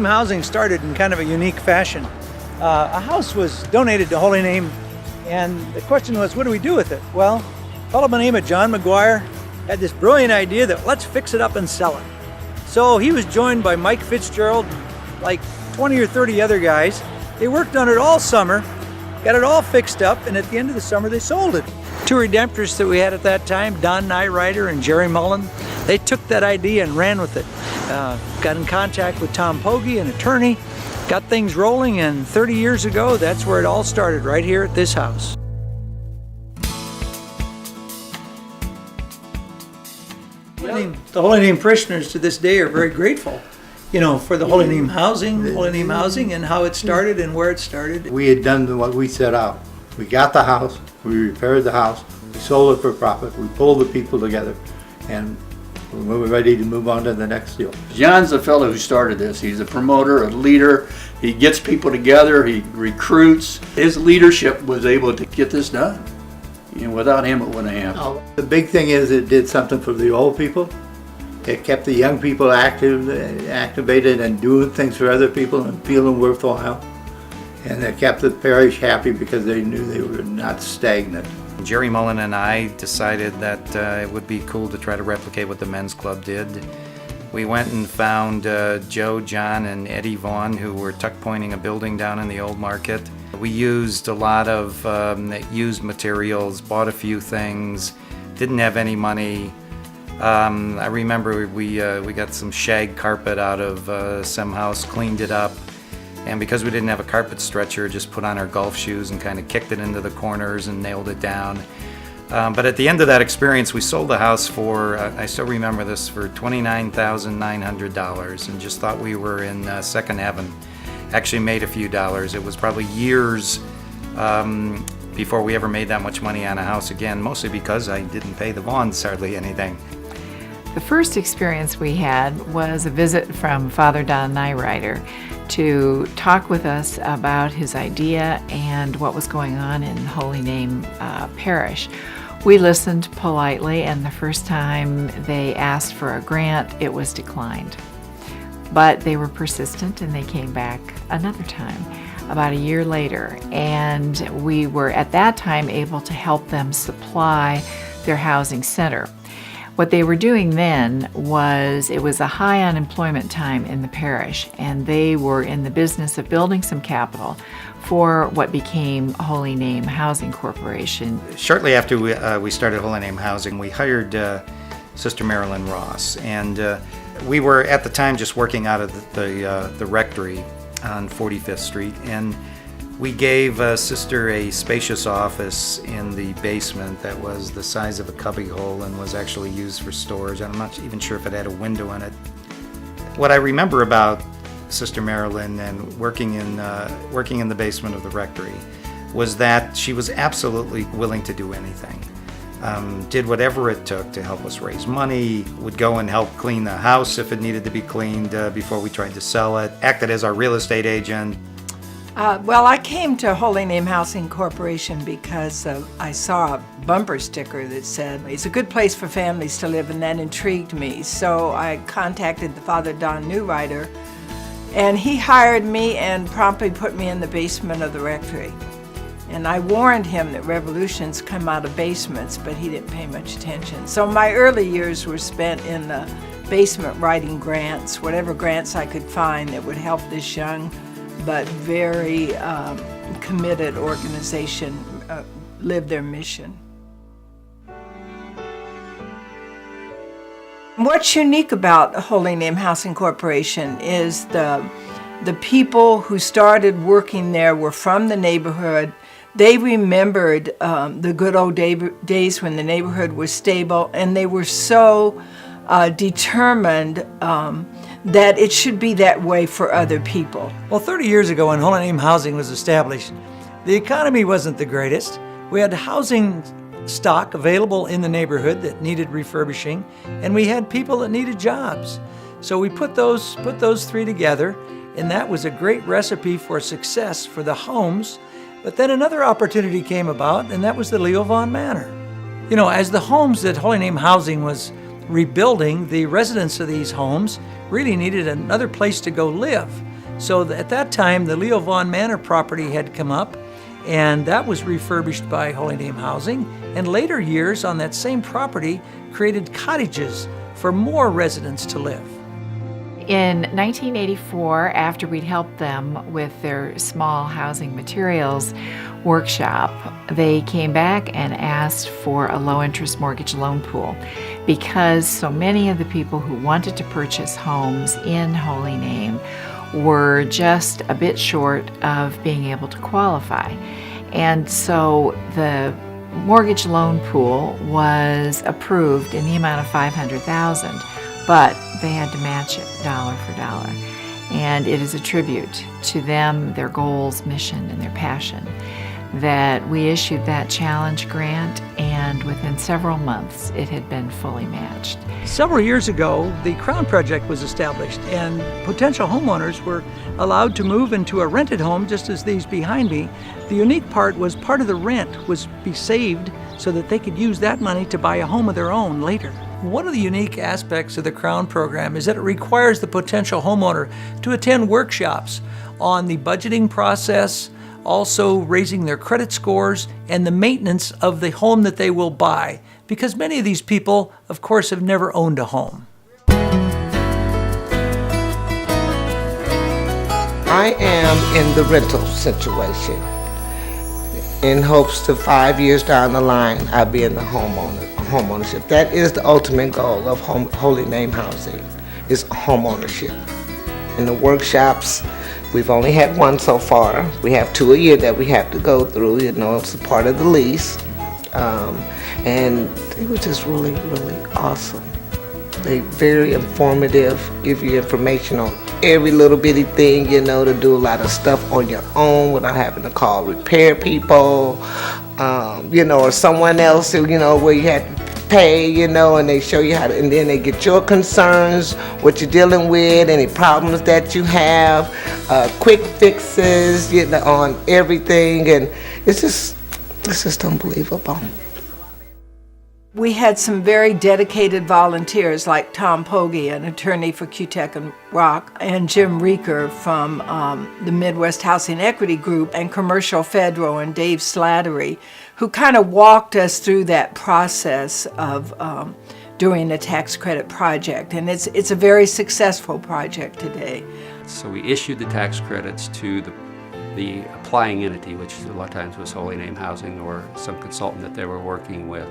Housing started in kind of a unique fashion. A house was donated to Holy Name, and the question was, what do we do with it? Well, a fellow by the name of John McGuire had this brilliant idea that let's fix it up and sell it. So he was joined by Mike Fitzgerald, like 20 or 30 other guys. They worked on it all summer, got it all fixed up, and at the end of the summer they sold it. Two redemptorists that we had at that time, Don Nyrider and Jerry Mullen, they took that idea and ran with it. Got in contact with Tom Pogge, an attorney, got things rolling, and 30 years ago, that's where it all started, right here at this house. The Holy Name parishioners to this day are very grateful, for the Holy Name Housing, and how it started and where it started. We had done what we set out. We got the house, we repaired the house, we sold it for profit, we pulled the people together, and we were ready to move on to the next deal. John's the fellow who started this. He's a promoter, a leader. He gets people together, he recruits. His leadership was able to get this done. Without him, it wouldn't have happened. The big thing is it did something for the old people. It kept the young people activated and doing things for other people and feeling worthwhile. And it kept the parish happy because they knew they were not stagnant. Jerry Mullen and I decided that it would be cool to try to replicate what the men's club did. We went and found Joe, John, and Eddie Vaughn, who were tuck pointing a building down in the old market. We used a lot of used materials, bought a few things, didn't have any money. I remember we got some shag carpet out of some house, cleaned it up, and because we didn't have a carpet stretcher, just put on our golf shoes and kind of kicked it into the corners and nailed it down. But at the end of that experience, we sold the house for, I still remember this, for $29,900, and just thought we were in second heaven. Actually made a few dollars. It was probably years before we ever made that much money on a house again, mostly because I didn't pay the Vaughns hardly anything. The first experience we had was a visit from Father Don Nyrider to talk with us about his idea and what was going on in Holy Name Parish. We listened politely, and the first time they asked for a grant, it was declined. But they were persistent, and they came back another time, about a year later, and we were at that time able to help them supply their housing center. What they were doing then was, it was a high unemployment time in the parish, and they were in the business of building some capital for what became Holy Name Housing Corporation. Shortly after we started Holy Name Housing, we hired Sister Marilyn Ross, and we were at the time just working out of the rectory on 45th Street, and we gave Sister a spacious office in the basement that was the size of a cubbyhole and was actually used for storage. I'm not even sure if it had a window in it. What I remember about Sister Marilyn and working in the basement of the rectory was that she was absolutely willing to do anything. Did whatever it took to help us raise money, would go and help clean the house if it needed to be cleaned before we tried to sell it, acted as our real estate agent. Well, I came to Holy Name Housing Corporation because I saw a bumper sticker that said, it's a good place for families to live, and that intrigued me. So I contacted the Father Don Nyrider, and he hired me and promptly put me in the basement of the rectory. And I warned him that revolutions come out of basements, but he didn't pay much attention. So my early years were spent in the basement writing grants, whatever grants I could find that would help this young but very committed organization live their mission. What's unique about Holy Name Housing Corporation is the people who started working there were from the neighborhood. They remembered the good old days when the neighborhood was stable, and they were so determined that it should be that way for other people. Well, 30 years ago when Holy Name Housing was established, the economy wasn't the greatest. We had housing stock available in the neighborhood that needed refurbishing, and we had people that needed jobs. So we put those three together, and that was a great recipe for success for the homes. But then another opportunity came about, and that was the Leo Vaughn Manor. As the homes that Holy Name Housing was rebuilding, the residents of these homes really needed another place to go live. So at that time, the Leo Vaughn Manor property had come up, and that was refurbished by Holy Name Housing. And later years on that same property created cottages for more residents to live. In 1984, after we'd helped them with their small housing materials workshop, they came back and asked for a low-interest mortgage loan pool because so many of the people who wanted to purchase homes in Holy Name were just a bit short of being able to qualify. And so the mortgage loan pool was approved in the amount of $500,000, but they had to match it dollar for dollar. And it is a tribute to them, their goals, mission, and their passion that we issued that challenge grant, and within several months it had been fully matched. Several years ago, the Crown Project was established, and potential homeowners were allowed to move into a rented home just as these behind me. The unique part was part of the rent was be saved so that they could use that money to buy a home of their own later. One of the unique aspects of the Crown program is that it requires the potential homeowner to attend workshops on the budgeting process, also raising their credit scores, and the maintenance of the home that they will buy, because many of these people, of course, have never owned a home. I am in the rental situation in hopes to 5 years down the line I'll be in the homeownership. That is the ultimate goal of Holy Name Housing, is homeownership. In the workshops, we've only had one so far. We have 2 a year that we have to go through, it's a part of the lease. And it was just really, really awesome. They very informative, give you information on every little bitty thing, to do a lot of stuff on your own without having to call repair people, or someone else, where you had to pay, and they show you how to, and then they get your concerns, what you're dealing with, any problems that you have, quick fixes, on everything, and it's just unbelievable. We had some very dedicated volunteers like Tom Pogge, an attorney for QTech and Rock, and Jim Reeker from the Midwest Housing Equity Group, and Commercial Federal, and Dave Slattery, who kind of walked us through that process of doing a tax credit project. And it's a very successful project today. So we issued the tax credits to the applying entity, which a lot of times was Holy Name Housing or some consultant that they were working with.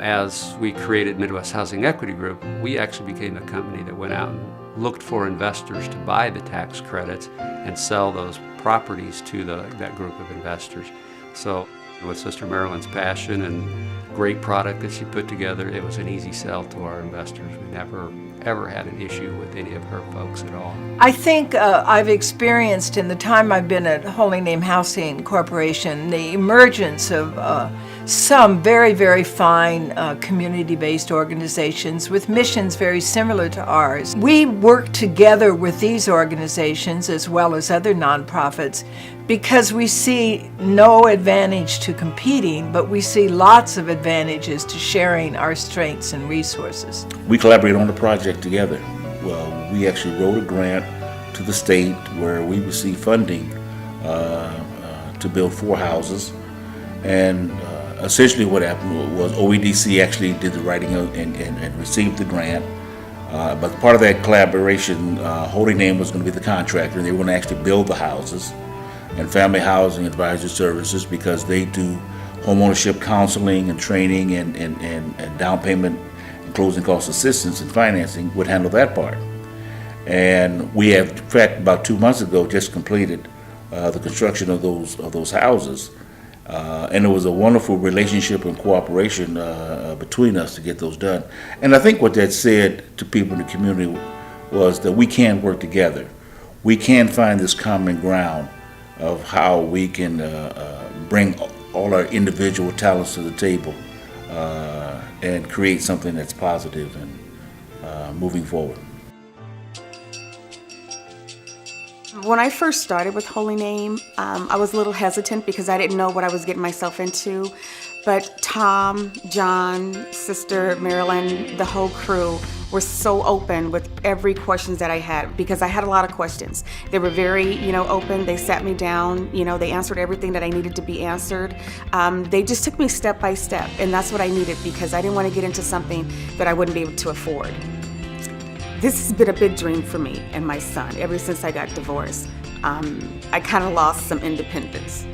As we created Midwest Housing Equity Group, we actually became a company that went out and looked for investors to buy the tax credits and sell those properties to that group of investors. So with Sister Marilyn's passion and great product that she put together, it was an easy sell to our investors. We never ever had an issue with any of her folks at all. I think I've experienced in the time I've been at Holy Name Housing Corporation the emergence of some very, very fine community-based organizations with missions very similar to ours. We work together with these organizations as well as other nonprofits because we see no advantage to competing, but we see lots of advantages to sharing our strengths and resources. We collaborated on the project together. Well, we actually wrote a grant to the state where we received funding to build 4 houses, and essentially what happened was OEDC actually did the writing and received the grant. But part of that collaboration, Holy Name was going to be the contractor, and they were going to actually build the houses. And Family Housing Advisory Services, because they do homeownership counseling and training and down payment and closing cost assistance and financing, would handle that part. And we have, in fact, about 2 months ago, just completed the construction of those houses. And it was a wonderful relationship and cooperation between us to get those done. And I think what that said to people in the community was that we can work together. We can find this common ground of how we can bring all our individual talents to the table and create something that's positive and moving forward. When I first started with Holy Name, I was a little hesitant because I didn't know what I was getting myself into. But Tom, John, Sister Marilyn, the whole crew were so open with every questions that I had, because I had a lot of questions. They were very, open. They sat me down. They answered everything that I needed to be answered. They just took me step by step, and that's what I needed, because I didn't want to get into something that I wouldn't be able to afford. This has been a big dream for me and my son ever since I got divorced. I kind of lost some independence.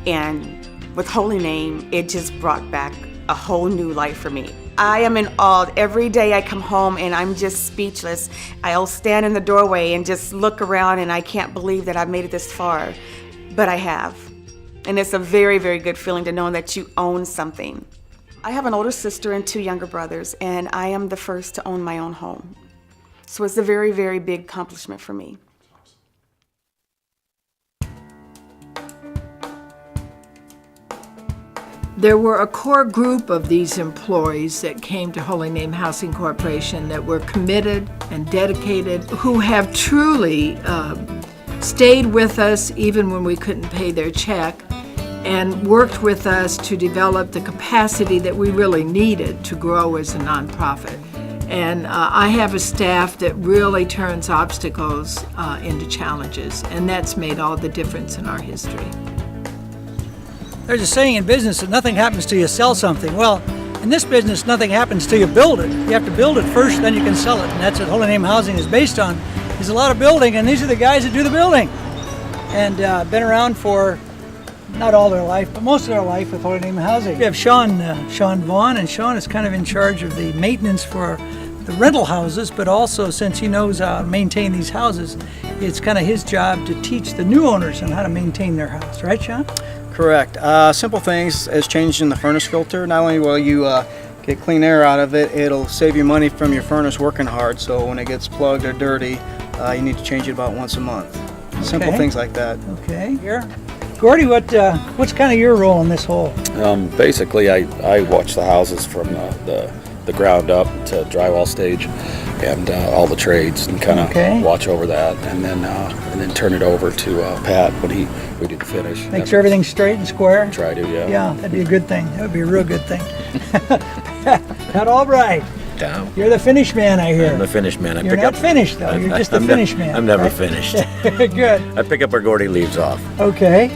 And with Holy Name, it just brought back a whole new life for me. I am in awe. Every day I come home and I'm just speechless. I'll stand in the doorway and just look around, and I can't believe that I've made it this far. But I have. And it's a very, very good feeling to know that you own something. I have an older sister and 2 younger brothers, and I am the first to own my own home. So it's a very, very big accomplishment for me. There were a core group of these employees that came to Holy Name Housing Corporation that were committed and dedicated, who have truly stayed with us even when we couldn't pay their check, and worked with us to develop the capacity that we really needed to grow as a nonprofit. And I have a staff that really turns obstacles into challenges, and that's made all the difference in our history. There's a saying in business that nothing happens till you sell something. Well, in this business, nothing happens till you build it. You have to build it first, then you can sell it. And that's what Holy Name Housing is based on. There's a lot of building, and these are the guys that do the building. And been around for not all their life, but most of their life with Holy Name Housing. We have Sean Vaughn, and Sean is kind of in charge of the maintenance for the rental houses, but also since he knows how to maintain these houses, it's kind of his job to teach the new owners on how to maintain their house. Right, Sean? Correct. Simple things as changing the furnace filter. Not only will you get clean air out of it, it'll save you money from your furnace working hard. So when it gets plugged or dirty, you need to change it about once a month. Simple things like that. Okay. Here, Gordy, what's kind of your role in this whole? Basically, I watch the houses from the ground up to drywall stage, and all the trades, and kind of watch over that, and then turn it over to Pat when we do the finish. Make sure everything's straight and square. Try to, yeah. Yeah, that'd be a good thing. That would be a real good thing. Pat Albright. Down. You're the finish man, I hear. I'm the finish man. You're not finished, though. You're just the finish man. I'm never finished. Good. I pick up where Gordy leaves off. Okay.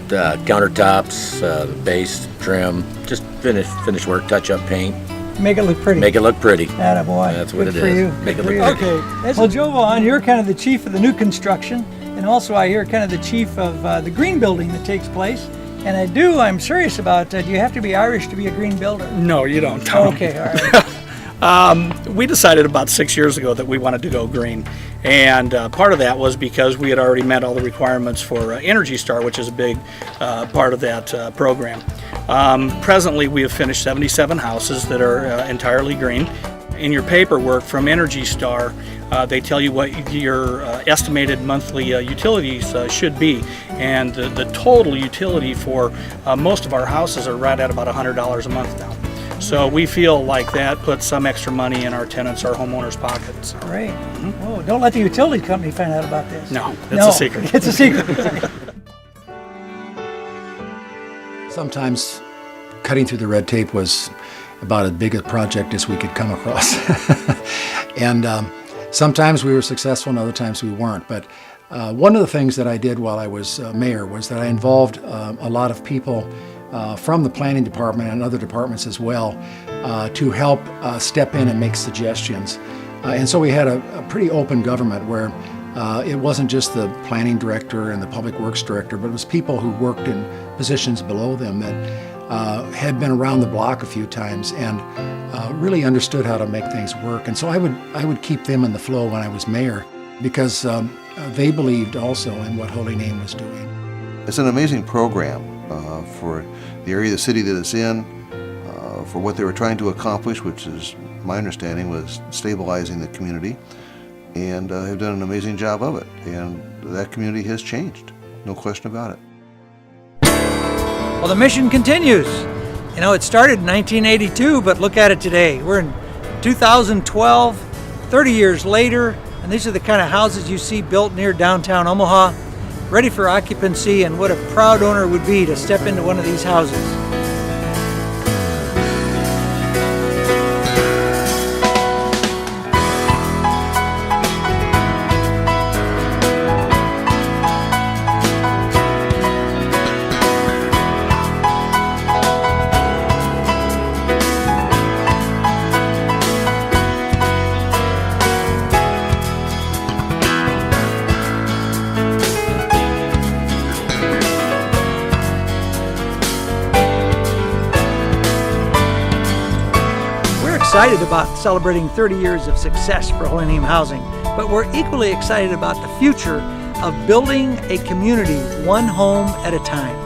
The countertops, the base, trim, just finish work, touch up paint. Make it look pretty. Make it look pretty. Attaboy. That's what Good it for is. You. Make Good it for look you. pretty. Okay. Well, Joe Vaughn, you're kind of the chief of the new construction, and also I hear kind of the chief of the green building that takes place. And I'm serious about, do you have to be Irish to be a green builder? No, you don't, Tom. Okay, all right. We decided about 6 years ago that we wanted to go green. And part of that was because we had already met all the requirements for Energy Star, which is a big part of that program. Presently, we have finished 77 houses that are entirely green. In your paperwork from Energy Star, they tell you what your estimated monthly utilities should be. And the total utility for most of our houses are right at about $100 a month now. So we feel like that puts some extra money in our tenants, our homeowners' pockets. Great. Oh, don't let the utility company find out about this. No, it's a secret. It's a secret. Sometimes cutting through the red tape was about as big a project as we could come across. And sometimes we were successful and other times we weren't. But one of the things that I did while I was mayor was that I involved a lot of people from the planning department and other departments as well to help step in and make suggestions. And so we had a pretty open government where it wasn't just the planning director and the public works director, but it was people who worked in positions below them that had been around the block a few times and really understood how to make things work. And so I would keep them in the flow when I was mayor because they believed also in what Holy Name was doing. It's an amazing program for the area of the city that it's in, for what they were trying to accomplish, which is, my understanding, was stabilizing the community, and have done an amazing job of it. And that community has changed, no question about it. Well, the mission continues. You know, it started in 1982, but look at it today. We're in 2012, 30 years later, and these are the kind of houses you see built near downtown Omaha, ready for occupancy, and what a proud owner would be to step into one of these houses. excited about celebrating 30 years of success for Holy Name Housing, but we're equally excited about the future of building a community one home at a time.